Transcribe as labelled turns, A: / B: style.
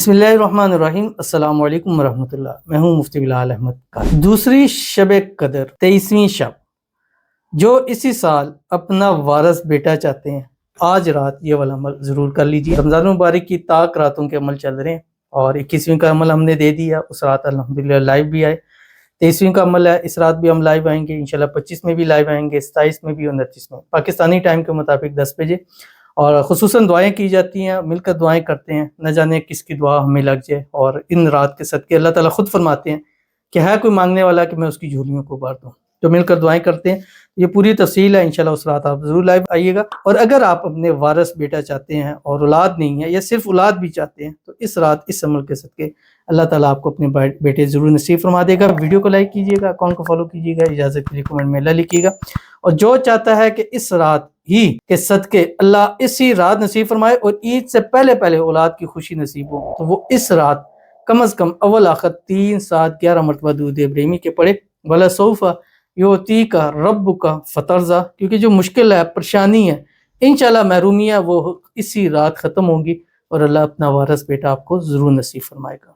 A: بسم اللہ الرحمن الرحیم، السلام علیکم ورحمۃ اللہ۔ میں ہوں مفتی بلال احمد کا۔ دوسری شب قدر 23ویں شب، جو اسی سال اپنا وارث بیٹا چاہتے ہیں، آج رات یہ والا عمل ضرور کر لیجیے۔ رمضان مبارک کی طاق راتوں کے عمل چل رہے ہیں اور 21ویں کا عمل ہم نے دے دیا، اس رات الحمدللہ لائیو بھی آئے۔ 23ویں کا عمل ہے، اس رات بھی ہم لائیو آئیں گے انشاءاللہ، 25 میں بھی لائیو آئیں گے، 27 میں بھی اور 29 میں، پاکستانی ٹائم کے مطابق 10 بجے۔ اور خصوصاً دعائیں کی جاتی ہیں، مل کر دعائیں کرتے ہیں، نہ جانے کس کی دعا ہمیں لگ جائے۔ اور ان رات کے صدقے اللہ تعالیٰ خود فرماتے ہیں کہ ہے کوئی مانگنے والا کہ میں اس کی جھولیوں کو ابھار دوں، تو مل کر دعائیں کرتے ہیں۔ یہ پوری تفصیل ہے، انشاءاللہ اس رات آپ ضرور لائیو آئیے گا۔ اور اگر آپ اپنے وارث بیٹا چاہتے ہیں اور اولاد نہیں ہے، یا صرف اولاد بھی چاہتے ہیں، تو اس رات اس عمل کے صدقے اللہ تعالیٰ آپ کو اپنے بیٹے ضرور نصیب فرما دے گا۔ ویڈیو کو لائک کیجیے گا، اکاؤنٹ کو فالو کیجیے گا، اجازت کے لیے کمنٹ میں اللہ لکھیے گا۔ اور جو چاہتا ہے کہ اس رات ہی کے صدقے اللہ اسی رات نصیب فرمائے اور عید سے پہلے پہلے اولاد کی خوشی نصیب ہو، تو وہ اس رات کم از کم اول آخر 3 7 11 مرتبہ درود ابراہیمی کے پڑھے۔ وَلَسَوْفَ يُعْطِيكَ رَبُّكَ فَتَرْضَىٰ، کیونکہ جو مشکل ہے، پریشانی ہے، انشاءاللہ محرومیاں وہ اسی رات ختم ہوں گی اور اللہ اپنا وارث بیٹا آپ کو ضرور نصیب فرمائے گا۔